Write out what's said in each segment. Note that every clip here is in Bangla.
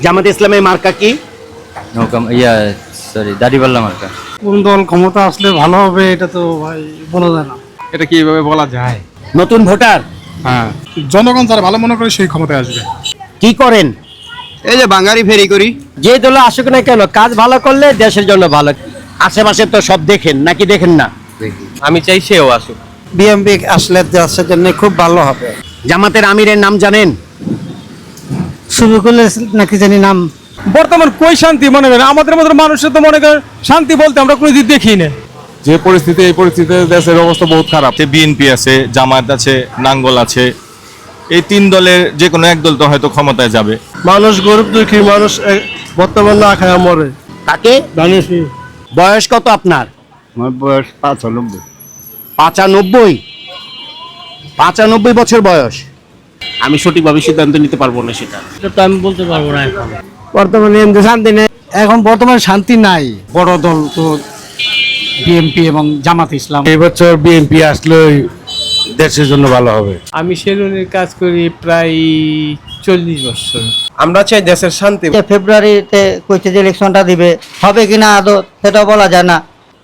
জামাত ইসলামের মার্কা কি? দাড়িপাল্লা মার্কা। কোন দল ক্ষমতা আসলে ভালো হবে এটা তো ভাই বলা যায় না। এটা কিভাবে বলা যায়? নতুন ভোটার, হ্যাঁ, জনগণ যারা ভালো মনে করে সেই ক্ষমতায় আসবে। কি করেন? এই যে বাঙালি ফেরি করি। যে দলে আসুক না কেন, কাজ ভালো করলে দেশের জন্য ভালো। আশেপাশে তো সব দেখেন নাকি দেখেন না? আমি চাই সেও আসুক। বিএমপি আসলে দেশের জন্য খুব ভালো হবে। জামাতের আমিরের নাম জানেন? শুরু করলে নাকি জানি নাম। বর্তমান কই শান্তি মনে করেন? আমাদের মতো মানুষের তো মনে করেন শান্তি বলতে আমরা কোনো দিক দেখি না। যে পরিস্থিতি, এই পরিস্থিতিতে দেশের অবস্থা বহুত খারাপ। বিএনপি আছে, জামায়াত আছে, নাঙ্গল আছে, এই তিন দলের যে কোনো এক দল তো হয়তো ক্ষমতায় যাবে। মানুষ গরিব দুঃখী মানুষ বর্তমান না খায় মরে। তাকে বয়স কত আপনার? আমার বয়স 95। 95? 95 বছর বয়স। আমি সঠিকভাবে সিদ্ধান্ত নিতে পারবো না সেটা। তো আমি বলতে পারবো না এখন। বর্তমানে শান্তি নেই, এখন বর্তমানে শান্তি নাই। বড় দল তো বিএনপি এবং জামাত ইসলাম। এই বছর বিএনপি আসলে দেশের জন্য ভালো হবে। আমি সেলুনের কাজ করি প্রায় 40 বছর। আমরা চাই দেশের শান্তি। ফেব্রুয়ারিতে কইছে যে ইলেকশনটা দিবে, হবে কিনা আদৌ সেটা বলা যায় না।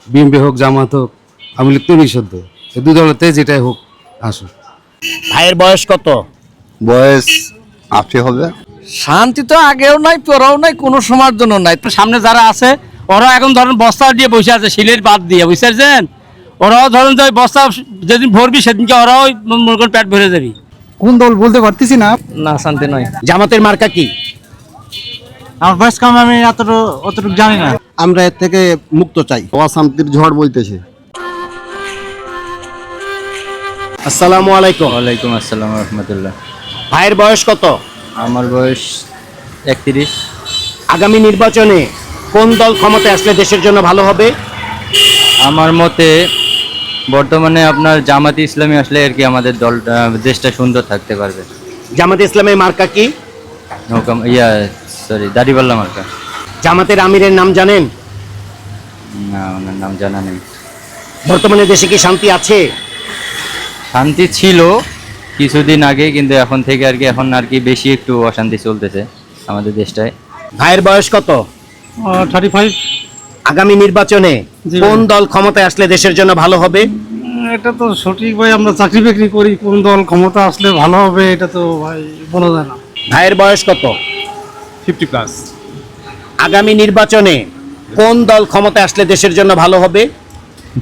বিএনপি হোক, জামাত হোক, আমি লিখতে নিষিদ্ধ, এই দু দলতে যেটাই হোক আসুক। ভাইয়ের বয়স কত? বয়স 80 হবে। শান্তি তো আগেও নাই, পরেও নাই, কোনো সময়ের জন্য নাই। তো সামনে যারা আছে ওরা এখন ধরেন বস্তা দিয়ে বসে আছে, সিলের বাদ দিয়ে, বুঝছেন? ওরাও ধরেন যে বস্তা যেদিন ভরবি সেদিনকে ওরাও মনে করেন পেট ভরে যাবি। কোন দল বলতে পারতেছি না। না, শান্তি নয়। জামাতের মার্কা কি? আমার বয়স কম, আমি অতটুকু জানি না। আমরা এর থেকে মুক্ত চাই। অশান্তির ঝড় বইতেছে। আসসালামু আলাইকুম। ওয়ালাইকুম আসসালাম রহমতুল্লাহ। ভাইয়ের বয়স কত? আমার বয়স 31। আগামী নির্বাচনে কোন দল ক্ষমতায় আসলে দেশের জন্য ভালো হবে? আমার মতে বর্তমানে আপনার জামাত ইসলামী আসলে আর কি আমাদের দল, দেশটা সুন্দর থাকতে পারবে। জামাত ইসলামের মার্কা কি? দাড়িপাল্লা মার্কা। জামাতের আমিরের নাম জানেন? না, ওনার নাম জানা নেই। বর্তমানে দেশে কি শান্তি আছে? শান্তি ছিল কিছুদিন আগে, কিন্তু এখন থেকে আর কি এখন আর কি বেশি একটু অশান্তি চলতেছে আমাদের দেশটায়। ভাইয়ের বয়স কত? 35। আগামী নির্বাচনে জি। কোন দল ক্ষমতায় আসলে দেশের জন্য ভালো হবে? এটা তো সঠিক ভাই, আমরা চাকরি বাকরি করি, কোন দল ক্ষমতা আসলে ভালো হবে এটা তো ভাই বলা যায় না। ভাইয়ের বয়স কত? 50+। আগামী নির্বাচনে কোন দল ক্ষমতায় আসলে দেশের জন্য ভালো হবে?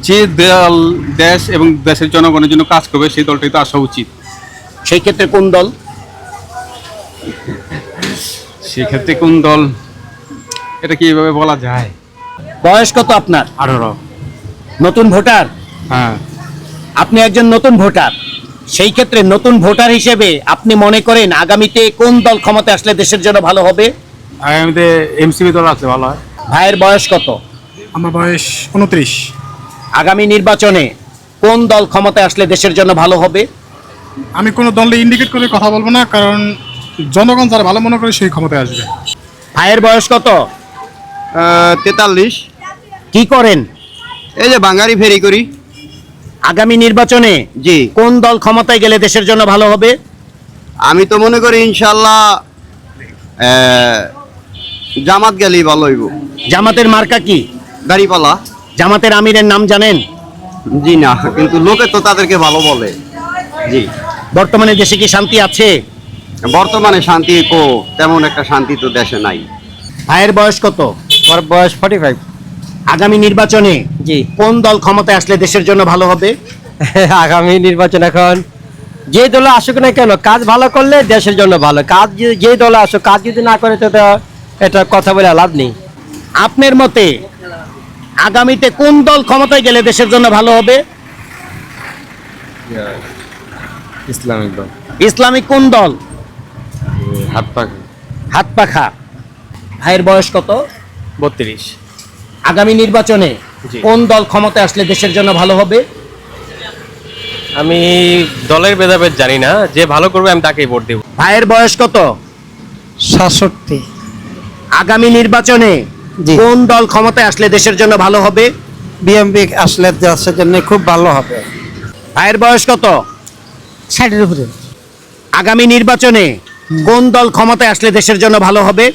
যে দল দেশ এবং দেশের জনগণের জন্য কাজ করবে সেই দলটাই তো আসা উচিত। সেই ক্ষেত্রে কোন দল? সেক্ষেত্রে কোন দল, এটা কিভাবে বলা যায়? বয়স কত আপনার? 18। নতুন ভোটার? হ্যাঁ। আপনি একজন নতুন ভোটার, সেই ক্ষেত্রে নতুন ভোটার হিসেবে আপনি মনে করেন আগামীতে কোন দল ক্ষমতায় আসলে দেশের জন্য ভালো হবে? আগামীতে এমসিপি দল আসলে ভালো হয়। ভাইয়ের বয়স কত? আমার বয়স 29। আগামী নির্বাচনে কোন দল ক্ষমতায় আসলে দেশের জন্য ভালো হবে? আমি কোনো দলকে ইন্ডিকেট করে কথা বলবো না, কারণ জনগণ যারা ভালো মনে করে সেই ক্ষমতায় আসবে। ভাইয়ের বয়স কত? 43। কি করেন? এই যে বাঙালি ফেরি করি। আগামী নির্বাচনে জি। কোন দল ক্ষমতায় গেলে দেশের জন্য ভালো হবে? আমি তো মনে করি ইনশাল্লাহ জামাত গেলেই ভালো হইব। জামাতের মার্কা কি? দাড়িপাল্লা। জামাতের আমিরের নাম জানেন? জি না, কিন্তু লোকে তো তাদেরকে ভালো বলে। জি। বর্তমানে দেশে কি শান্তি আছে? বর্তমানে শান্তি তেমন একটা শান্তি তো দেশে নাই। ভাইয়ের বয়স কত? আমার বয়স 45। আগামী নির্বাচনে জি। কোন দল ক্ষমতায় আসলে দেশের জন্য ভালো হবে? আগামী নির্বাচন এখন যে দলে আসুক না কেন, কাজ ভালো করলে দেশের জন্য ভালো। কাজ যে দলে আসুক, কাজ যদি না করে তো এটা কথা বলে লাভ নেই। আপনার মতে আগামীতে কোন দল ক্ষমতায় গেলে দেশের জন্য ভালো হবে? ইসলামিক দল। ইসলামিক কোন দল? হাত পাখা। হাত পাখা। ভাইয়ের বয়স কত? 32। আগামী নির্বাচনে জি। কোন দল ক্ষমতায় আসলে দেশের জন্য ভালো হবে? আমি দলের ভেদাভেদ জানি না, যে ভালো করবে আমি তাকেই ভোট দেব। ভাইয়ের বয়স কত? 67। আগামী নির্বাচনে জি। কোন দল ক্ষমতায় আসলে দেশের জন্য ভালো হবে? বিএমপি আসলে দেশের জন্য খুব ভালো হবে। ভাইয়ের বয়স কত? 60-এর উপরে। আগামী নির্বাচনে কোন দল ক্ষমতায় আসলে দেশের জন্য ভালো হবে?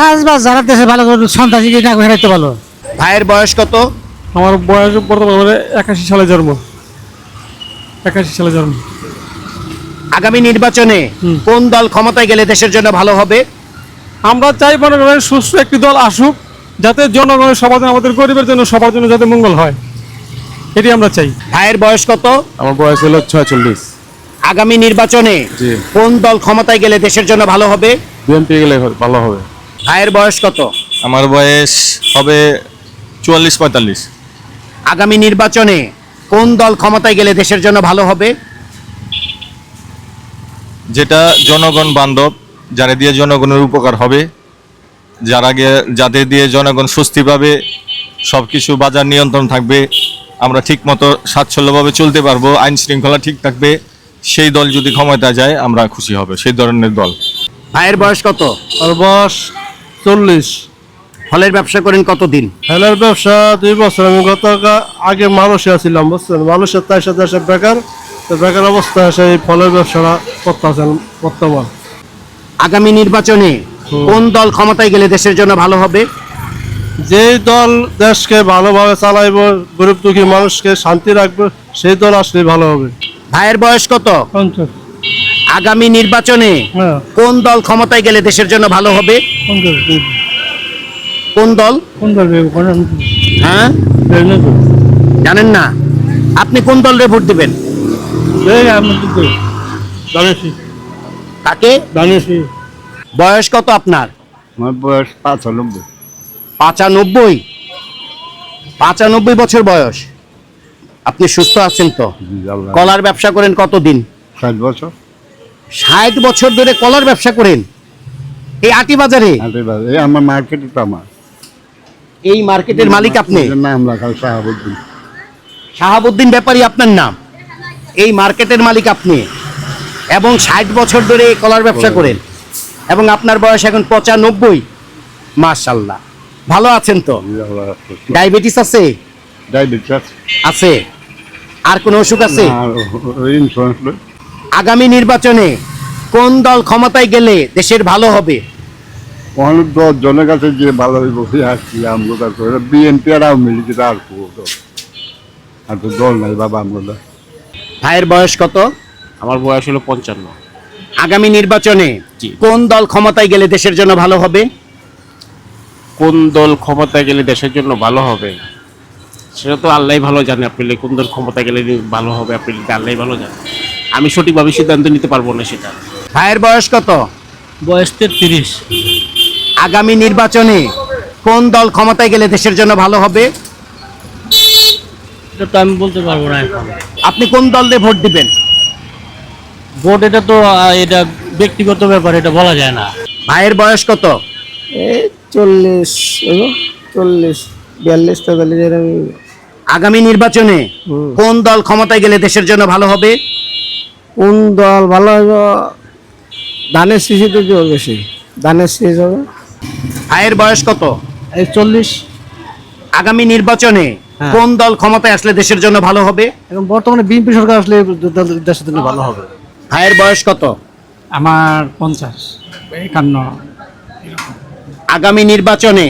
কাজ বাজ যারা দেশে ভালো করে সন্ত্রাসী না করে রাখতে ভালো। ভাইয়ের বয়স কত? আমার বয়স বর্তমানে 81 সালে জন্ম। 81 সালে জন্ম। আগামী নির্বাচনে কোন দল ক্ষমতায় গেলে দেশের জন্য ভালো হবে? আমরা চাই মনে করেন সুস্থ একটি দল আসুক, যাতে জনগণের সবার জন্য, আমাদের গরিবের জন্য, সবার জন্য যাতে মঙ্গল হয়, এটি আমরা চাই। ভাইয়ের বয়স কত? আমার বয়স হলো 46। আগামী নির্বাচনে জি। কোন দল ক্ষমতায় গেলে দেশের জন্য ভালো হবে? বিএনপি গেলে ভালো হবে। ভাইয়ের বয়স কত? আমার বয়স হবে 44-45। আগামী নির্বাচনে কোন দল ক্ষমতায় গেলে দেশের জন্য ভালো হবে? যেটা জনগণ বান্ধব, যারা দিয়ে জনগণের উপকার হবে, যাদের দিয়ে জনগণ স্বস্তি পাবে, সব কিছু বাজার নিয়ন্ত্রণ থাকবে, আমরা ঠিক মতো স্বাচ্ছন্দ্যভাবে চলতে পারবো, আইন শৃঙ্খলা ঠিক থাকবে, সেই দল যদি ক্ষমতায় যায় আমরা খুশি হবে, সেই ধরনের দল। ভাইয়ের বয়স কত? আর বয়স 40। ফলের ব্যবসা করেন কতদিন? হেলার ব্যবসা 2 বছর। আমি আগে মালয়েশিয়া ছিলাম, বুঝছেন, মালয়েশিয়ার দেশে বেকার, তো বেকার অবস্থায় সেই ফলের ব্যবসাটা করতেছেন বর্তমান। আগামী নির্বাচনে কোন দল ক্ষমতায় গেলে দেশের জন্য ভালো হবে? যেই দল দেশকে ভালোভাবে চালাইব, গরিব দুঃখী মানুষকে শান্তি রাখবে, সেই দল আসলে ভালো হবে। ভাইয়ের বয়স কত? আগামী নির্বাচনে হ্যাঁ, কোন দল ক্ষমতায় গেলে দেশের জন্য ভালো হবে? কোন দল? হ্যাঁ, জানেন না? আপনি কোন দলের ভোট দিবেন? কাকে? বয়স কত আপনার? আমার বয়স 95। 95? 95 বছর বয়স। আপনি সুস্থ আছেন তো? কলার ব্যবসা করেন কতদিন? 60 বছর। 60 বছর ধরে কলার ব্যবসা করেন এই আটি বাজারে? এই আমার মার্কেটে তো আমার এই মার্কেটের মালিক আপনি? নাম রাখা শাহাবুদ্দিন। শাহাবুদ্দিন ব্যাপারী আপনার নাম? এই মার্কেটের মালিক আপনি, এবং 60 বছর ধরে এই কলার ব্যবসা করেন, এবং আপনার বয়স এখন 95। মাশাআল্লাহ, ভালো আছেন তো? ডায়াবেটিস আছে? ডায়াবেটিস আছে। আর কোন অসুখ আছে? ইন্স্যুরেন্স। আগামী নির্বাচনে কোন দল ক্ষমতায় গেলে দেশের ভালো হবে? অনেক 10 জনের কাছে যে ভালো হইব আসছি আমরা, তারপরে বিএনপি আর আওয়ামী লীগ আর তো দল নাই বাবা আমরা। ভাইয়ের বয়স কত? আমার বয়স হলো 55। আগামী নির্বাচনে জি। কোন দল ক্ষমতায় গেলে দেশের জন্য ভালো হবে? কোন দল ক্ষমতায় গেলে দেশের জন্য ভালো হবে সেটা তো আল্লাহ ভালো জানে। আপনি কোন দল ক্ষমতায় গেলে ভালো হবে, আপনি আল্লাহ ভালো জানে। আমি সঠিকভাবে সিদ্ধান্ত নিতে পারবো না সেটা। ভাইয়ের বয়স কত? বয়স 33। আগামী নির্বাচনে কোন দল ক্ষমতায় গেলে দেশের জন্য ভালো হবে? এটা তো আমি বলতে পারবো না এখন। আপনি কোন দলে ভোট দিবেন? ভোট এটা তো এটা ব্যক্তিগত ব্যাপার, এটা বলা যায় না। ভাইয়ের বয়স কত? 40, 42, 43। আগামী নির্বাচনে কোন দল ক্ষমতায় গেলে দেশের জন্য ভালো হবে? কোন দল ভালো হইব? ধানের শীষে জোর বেশি, ধানের শীষ হবে। ভাইয়ের বয়স কত? 40। আগামী নির্বাচনে কোন দল ক্ষমতায় আসলে দেশের জন্য ভালো হবে? এখন বর্তমানে বিএনপি সরকার আসলে দেশের জন্য ভালো হবে। ভাইয়ের বয়স কত? আমার 50, 51। আগামী নির্বাচনে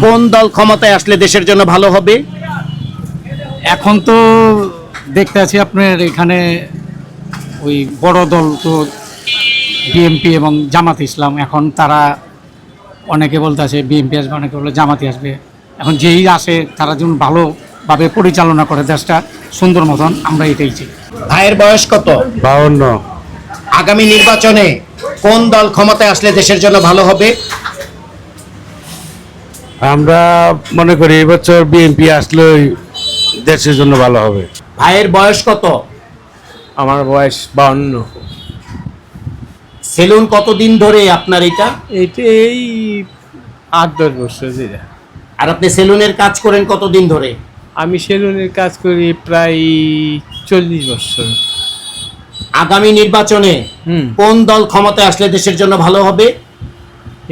কোন দল ক্ষমতায় আসলে দেশের জন্য ভালো হবে? এখন তো দেখতে আছি আপনার এখানে ওই বড় দল তো বিএনপি এবং জামাত ইসলাম, এখন তারা অনেকে বলতে আছে বিএনপি আসবে, অনেকে বলে জামাতি আসবে। এখন যেই আসে তারা যেমন ভালোভাবে পরিচালনা করে দেশটা সুন্দর মতন, আমরা এটাই চাই। ভাইয়ের বয়স কত? 52। আগামী নির্বাচনে কোন দল ক্ষমতায় আসলে দেশের জন্য ভালো হবে? আমরা মনে করি এবছর বিএনপি আসলে দেশের জন্য ভালো হবে। ভাইয়ের বয়স কত? আমার বয়স 52। সেলুন কতদিন ধরে আপনার এটা? এই 8-10 বছর। আর আপনি সেলুনের কাজ করেন কতদিন ধরে? আমি সেলুনের কাজ করি প্রায় 40 বছর। আগামী নির্বাচনে কোন দল ক্ষমতায় আসলে দেশের জন্য ভালো হবে?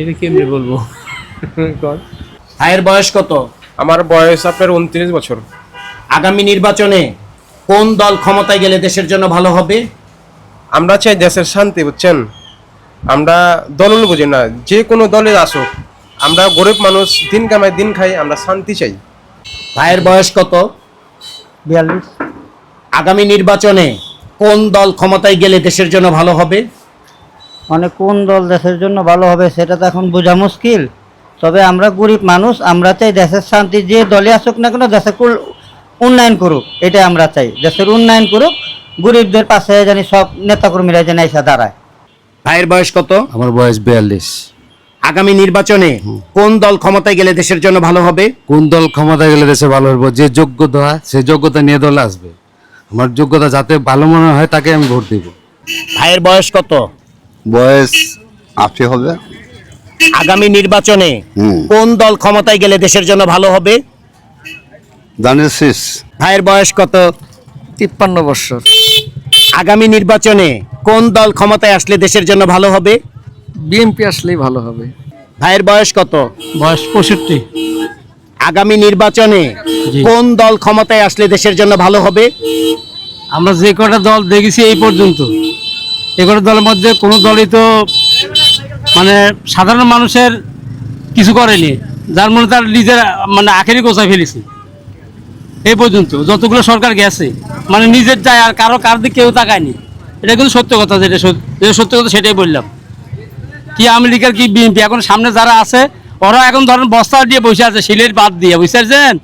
এটা কেমনে বলবো? ভাইয়ের বয়স কত? আমার বয়স আপনার 29 বছর। আগামী নির্বাচনে কোন দল ক্ষমতায় গেলে দেশের জন্য ভালো হবে? আমরা চাই দেশের শান্তি, বুঝছেন? আমরা দল বুঝি না, যে কোনো দলে আসুক আমরা গরিব মানুষ, দিন কামাই দিন খাই, আমরা শান্তি চাই। ভাইয়ের বয়স কত? 42। আগামী নির্বাচনে কোন দল ক্ষমতায় গেলে দেশের জন্য ভালো হবে? মানে কোন দল দেশের জন্য ভালো হবে সেটা তো এখন বোঝা মুশকিল। তবে আমরা গরিব মানুষ, আমরা চাই দেশের শান্তি, যে দলে আসুক না কেন দেশের উন্নয়ন করুক, এটাই আমরা চাই। দেশের উন্নয়ন করুক, গরিবদের পাশে জানি সব নেতাকর্মীরা যেন এসে দাঁড়ায়। ভাইয়ের বয়স কত? আমার বয়স 42। আগামী নির্বাচনে কোন দল ক্ষমতায় গেলে দেশের জন্য ভালো হবে? কোন দল ক্ষমতায় গেলে দেশে ভালো হবে? যে যোগ্যতা হয় সে যোগ্যতা নিয়ে দলে আসবে। আমার যোগ্যতা যাতে ভালো মনে হয় তাকে আমি ভোট দেব। ভাইয়ের বয়স কত? বয়স 80 হবে। আগামী নির্বাচনে কোন দল ক্ষমতায় গেলে দেশের জন্য ভালো হবে? ধানের শীষ। ভাইয়ের বয়স কত? 53 বছর। আগামী নির্বাচনে কোন দল ক্ষমতায় আসলে দেশের জন্য ভালো হবে? বিএনপি আসলেই ভালো হবে। ভাইয়ের বয়স কত? বয়স 65। আগামী নির্বাচনে কোন দল ক্ষমতায় আসলে দেশের জন্য ভালো হবে? আমরা যে কটা দল দেখেছি এই পর্যন্ত, এ কটা দলের মধ্যে কোনো দলই তো মানে সাধারণ মানুষের কিছু করেনি, যার মনে তার নিজের মানে আখেরি গোছায় ফেলেছে। এই পর্যন্ত যতগুলো সরকার গেছে মানে নিজের যায়, আর কার দিকে কেউ তাকায়নি। এটা কিন্তু সত্য কথা, যেটা সত্য কথা সেটাই বললাম। কি আমেরিকার কি বিএনপি, এখন সামনে যারা আছে ওরা এখন ধরেন বস্তা দিয়ে বসে আছে সিলেট বাদ দিয়ে, বুঝতে পারছেন?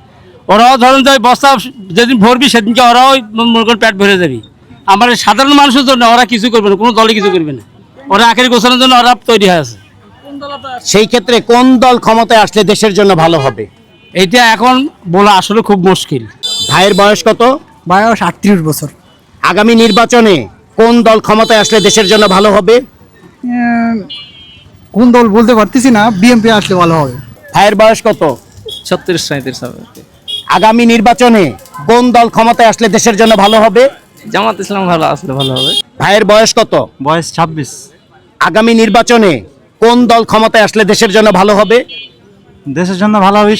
ওরাও ধরেন যে বস্তা যেদিন ভরবি সেদিনকে ওরাও মনে করেন পেট ভরে যাবি। আমার সাধারণ মানুষের জন্য ওরা কিছু করবে না, কোনো দলই কিছু করবে না। ওরা আখেরি গোছানোর জন্য ওরা তৈরি হয়ে আছে। সেই ক্ষেত্রে কোন দল ক্ষমতায় আসলে দেশের জন্য ভালো হবে? এইটা এখন বলা আসলে খুব মুশকিল। ভাইয়ের বয়স কত? বয়স 38 বছর। আগামী নির্বাচনে কোন দল ক্ষমতায় আসলে দেশের জন্য ভালো হবে? কোন দল বলতে পারতেছি না, বিএনপি আসলে ভালো হবে। ভাইয়ের বয়স কত? 36-37 হবে। আগামী নির্বাচনে কোন দল ক্ষমতায় আসলে দেশের জন্য ভালো হবে? জামাত ইসলাম ভালো আসলে ভালো হবে। ভাইয়ের বয়স কত? বয়স 26। আগামী নির্বাচনে কোন দল ক্ষমতায় আসলে দেশের জন্য ভালো হবে? দেশের জন্য ভালো হবে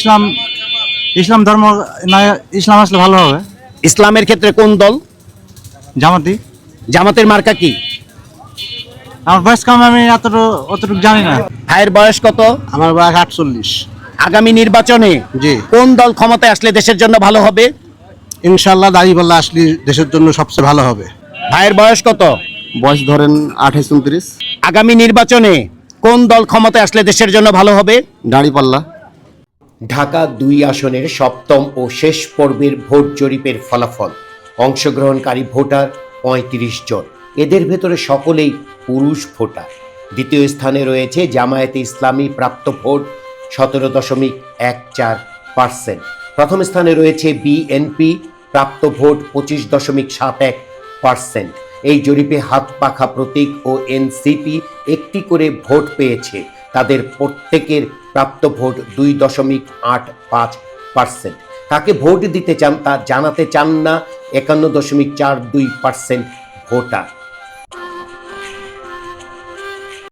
ইসলাম ধর্ম, না ইসলাম আসলে ভালো হবে। ইসলামের ক্ষেত্রে কোন দল? জামাতি। জামাতের মার্কা কি? আমার বয়স কম, আমি অতটুকু জানি না। ভাইয়ের বয়স কত? আমার বয়স 48। আগামী নির্বাচনে জি। কোন দল ক্ষমতায় আসলে দেশের জন্য ভালো হবে? ইনশাআল্লাহ দাঁড়িপাল্লা আসলে দেশের জন্য সবচেয়ে ভালো হবে। ভাইয়ের বয়স কত? বয়স ধরেন 28-29। আগামী নির্বাচনে কোন দল ক্ষমতায় আসলে দেশের জন্য ভালো হবে? দাঁড়িপাল্লা। ঢাকা 2 আসনের সপ্তম ও শেষ পর্বের ভোট জরিপের ফলাফল। অংশগ্রহণকারী ভোটার 35 জন। এদের ভেতরে সকলেই পুরুষ ভোটার। দ্বিতীয় স্থানে রয়েছে জামায়াতে ইসলামী, প্রাপ্ত ভোট 17.14%। প্রথম স্থানে রয়েছে বিএনপি, প্রাপ্ত ভোট 25.71%। এই জরিপে হাত পাখা প্রতীক ও এনসিপি একটি করে ভোট পেয়েছে। তাদের প্রত্যেকের প্রাপ্ত ভোট 2.85%। কাকে ভোট দিতে চান তা জানাতে চান না 51.42% ভোটার।